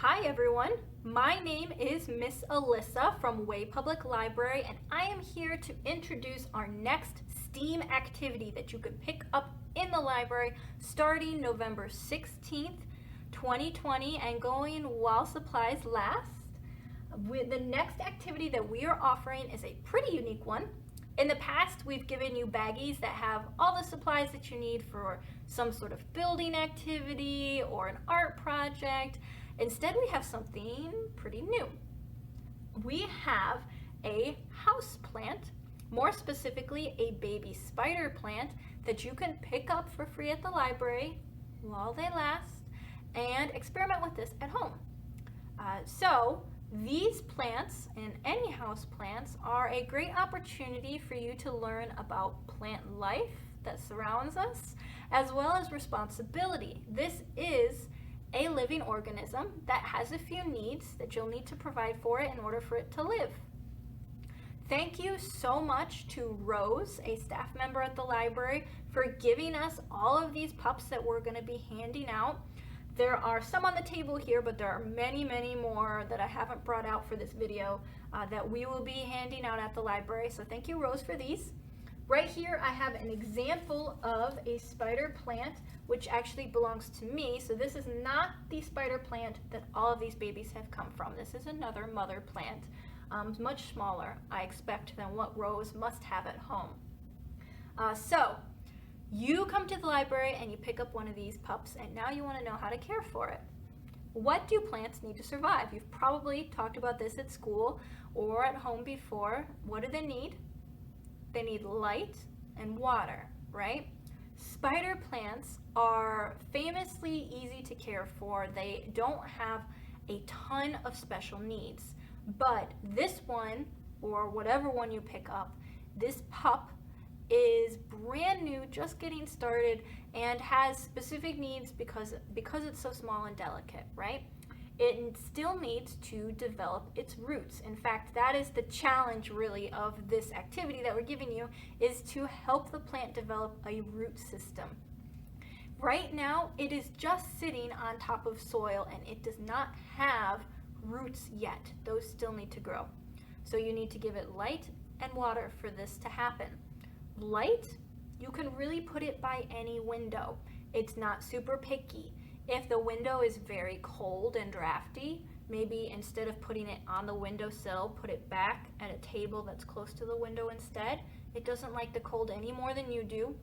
Hi everyone, my name is Miss Alyssa from Way Public Library, and I am here to introduce our next STEAM activity that you can pick up in the library starting November 16th, 2020 and going while supplies last. The next activity that we are offering is a pretty unique one. In the past, we've given you baggies that have all the supplies that you need for some sort of building activity or an art project. Instead, we have something pretty new. We have a house plant, more specifically a baby spider plant that you can pick up for free at the library while they last and experiment with this at home. So these plants and any house plants are a great opportunity for you to learn about plant life that surrounds us, as well as responsibility. This is a living organism that has a few needs that you'll need to provide for it in order for it to live. Thank you so much to Rose, a staff member at the library, for giving us all of these pups that we're going to be handing out. There are some on the table here, but there are many, many more that I haven't brought out for this video that we will be handing out at the library. So thank you, Rose, for these. Right here, I have an example of a spider plant, which actually belongs to me. So this is not the spider plant that all of these babies have come from. This is another mother plant, much smaller, I expect, than what Rose must have at home. So you come to the library and you pick up one of these pups, and now you want to know how to care for it. What do plants need to survive? You've probably talked about this at school or at home before. What do they need? They need light and water, right? Spider plants are famously easy to care for. They don't have a ton of special needs, but this one, or whatever one you pick up, this pup is brand new, just getting started, and has specific needs because it's so small and delicate, right? It still needs to develop its roots. In fact, that is the challenge really of this activity that we're giving you, is to help the plant develop a root system. Right now, it is just sitting on top of soil and it does not have roots yet. Those still need to grow. So you need to give it light and water for this to happen. Light, you can really put it by any window. It's not super picky. If the window is very cold and drafty, maybe instead of putting it on the windowsill, put it back at a table that's close to the window instead. It doesn't like the cold any more than you do.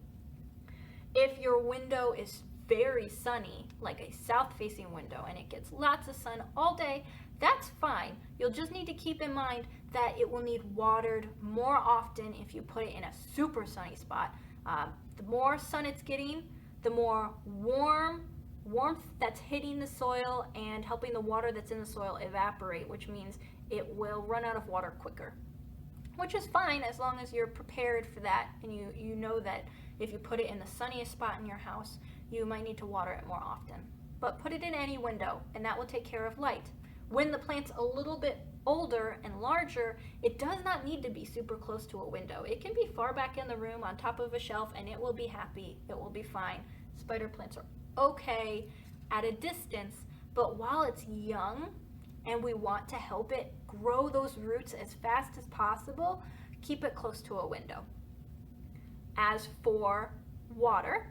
If your window is very sunny, like a south-facing window, and it gets lots of sun all day, that's fine. You'll just need to keep in mind that it will need watered more often if you put it in a super sunny spot. The more sun it's getting, the more warmth that's hitting the soil and helping the water that's in the soil evaporate, which means it will run out of water quicker, which is fine as long as you're prepared for that and you know that if you put it in the sunniest spot in your house, you might need to water it more often. But put it in any window and that will take care of light. When the plant's a little bit older and larger, it does not need to be super close to a window. It can be far back in the room on top of a shelf and it will be happy, it will be fine. Spider plants are okay at a distance, but while it's young and we want to help it grow those roots as fast as possible, keep it close to a window. As for water,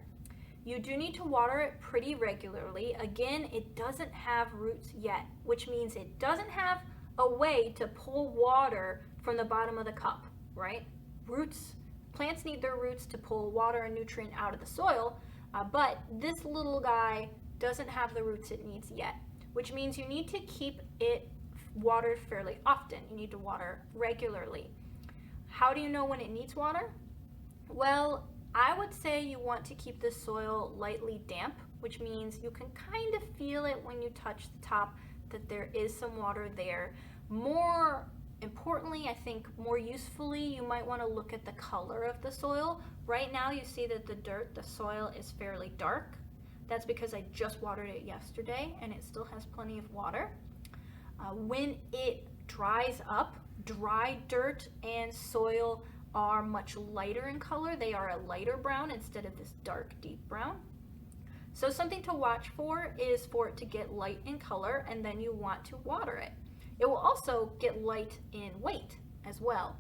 you do need to water it pretty regularly. Again, it doesn't have roots yet, which means it doesn't have a way to pull water from the bottom of the cup, right? Plants need their roots to pull water and nutrient out of the soil, but this little guy doesn't have the roots it needs yet, which means you need to keep it watered fairly often. You need to water regularly. How do you know when it needs water? Well, I would say you want to keep the soil lightly damp, which means you can kind of feel it when you touch the top that there is some water there. More importantly, I think more usefully, you might want to look at the color of the soil. Right now you see that the soil is fairly dark. That's because I just watered it yesterday and it still has plenty of water. When it dries up, dry dirt and soil are much lighter in color. They are a lighter brown instead of this dark, deep brown. So something to watch for is for it to get light in color, and then you want to water it. It will also get light in weight as well,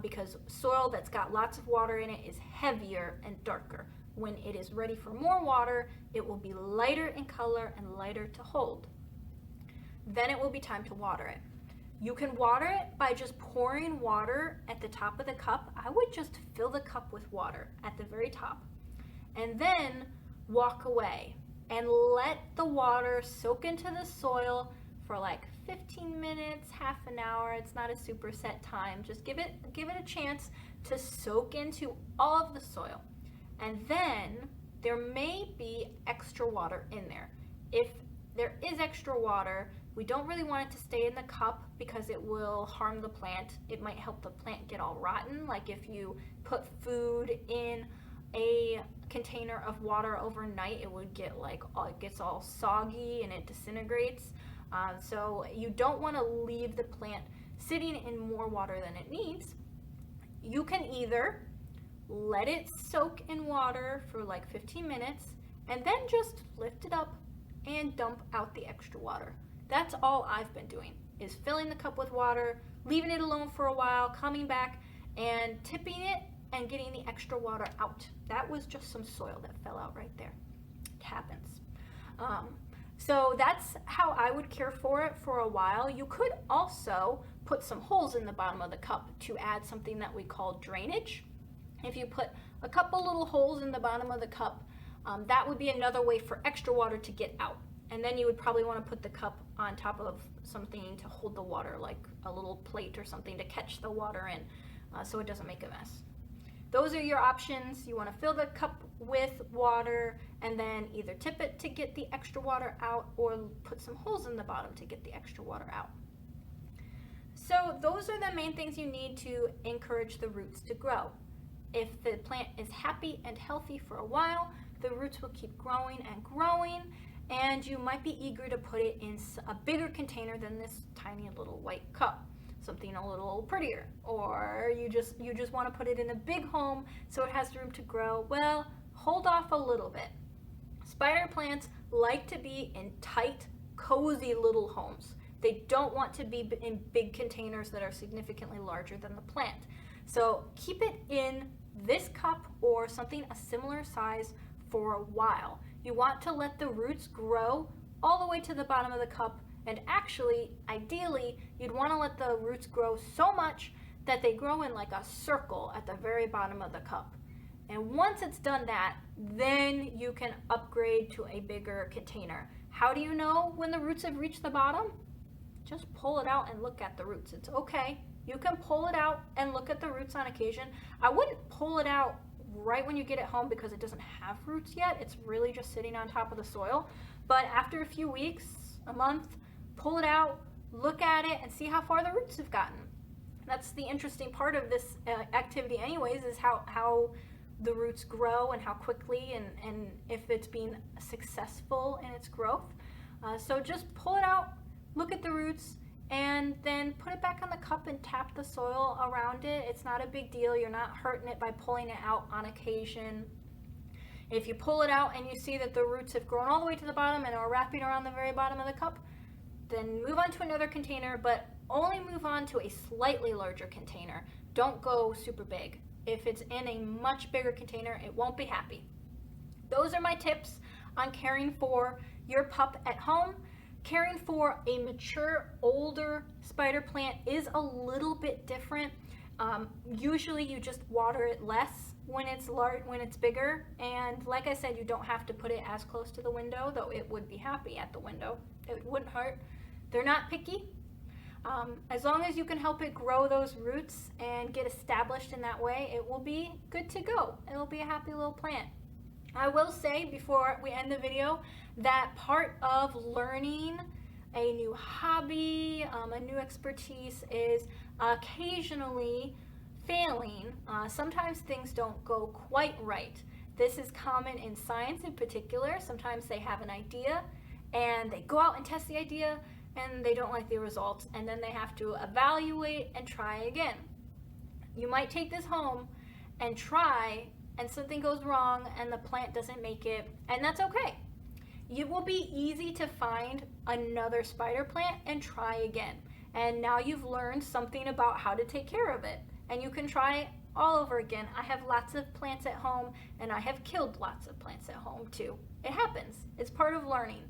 because soil that's got lots of water in it is heavier and darker. When it is ready for more water, it will be lighter in color and lighter to hold. Then it will be time to water it. You can water it by just pouring water at the top of the cup. I would just fill the cup with water at the very top, and then walk away and let the water soak into the soil for like 15 minutes, half an hour. It's not a super set time. Just give it a chance to soak into all of the soil. And then there may be extra water in there. If there is extra water, we don't really want it to stay in the cup because it will harm the plant. It might help the plant get all rotten, like if you put food in a container of water overnight, it would get it gets all soggy and it disintegrates. So you don't want to leave the plant sitting in more water than it needs. You can either let it soak in water for like 15 minutes and then just lift it up and dump out the extra water. That's all I've been doing, is filling the cup with water, leaving it alone for a while, coming back and tipping it and getting the extra water out. That was just some soil that fell out right there. It happens. So that's how I would care for it for a while. You could also put some holes in the bottom of the cup to add something that we call drainage. If you put a couple little holes in the bottom of the cup, that would be another way for extra water to get out. And then you would probably want to put the cup on top of something to hold the water, like a little plate or something to catch the water in, so it doesn't make a mess. Those are your options. You want to fill the cup with water and then either tip it to get the extra water out or put some holes in the bottom to get the extra water out. So those are the main things you need to encourage the roots to grow. If the plant is happy and healthy for a while, the roots will keep growing and growing, and you might be eager to put it in a bigger container than this tiny little white cup. Something a little prettier, or you just want to put it in a big home so it has room to grow. Well, hold off a little bit. Spider plants like to be in tight, cozy little homes. They don't want to be in big containers that are significantly larger than the plant. So keep it in this cup or something a similar size for a while. You want to let the roots grow all the way to the bottom of the cup. And actually, ideally, you'd want to let the roots grow so much that they grow in like a circle at the very bottom of the cup. And once it's done that, then you can upgrade to a bigger container. How do you know when the roots have reached the bottom? Just pull it out and look at the roots. It's okay. You can pull it out and look at the roots on occasion. I wouldn't pull it out right when you get it home because it doesn't have roots yet. It's really just sitting on top of the soil. But after a few weeks, a month, pull it out, look at it, and see how far the roots have gotten. That's the interesting part of this activity anyways, is how the roots grow and how quickly and if it's being successful in its growth. So just pull it out, look at the roots, and then put it back on the cup and tap the soil around it. It's not a big deal. You're not hurting it by pulling it out on occasion. If you pull it out and you see that the roots have grown all the way to the bottom and are wrapping around the very bottom of the cup, then move on to another container, but only move on to a slightly larger container. Don't go super big. If it's in a much bigger container, it won't be happy. Those are my tips on caring for your pup at home. Caring for a mature, older spider plant is a little bit different. Usually you just water it less when it's bigger, and like I said, you don't have to put it as close to the window, though it would be happy at the window. It wouldn't hurt. They're not picky. As long as you can help it grow those roots and get established in that way, it will be good to go. It'll be a happy little plant. I will say before we end the video that part of learning a new hobby, a new expertise, is occasionally failing. Sometimes things don't go quite right. This is common in science in particular. Sometimes they have an idea and they go out and test the idea and they don't like the results, and then they have to evaluate and try again. You might take this home and try, and something goes wrong and the plant doesn't make it, and that's okay. it will be easy to find another spider plant and try again. And now you've learned something about how to take care of it. And you can try all over again. I have lots of plants at home, and I have killed lots of plants at home too. It happens. It's part of learning.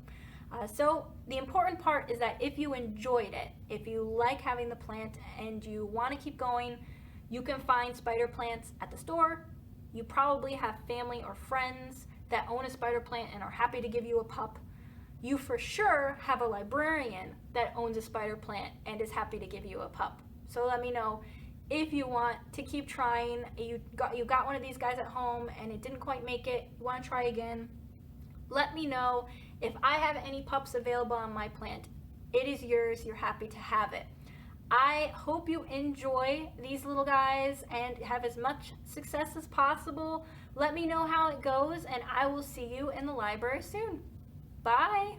So the important part is that if you enjoyed it, if you like having the plant and you want to keep going, you can find spider plants at the store. You probably have family or friends that own a spider plant and are happy to give you a pup. You for sure have a librarian that owns a spider plant and is happy to give you a pup. So let me know if you want to keep trying. You got one of these guys at home and it didn't quite make it. You want to try again. Let me know. If I have any pups available on my plant, it is yours. You're happy to have it. I hope you enjoy these little guys and have as much success as possible. Let me know how it goes, and I will see you in the library soon. Bye.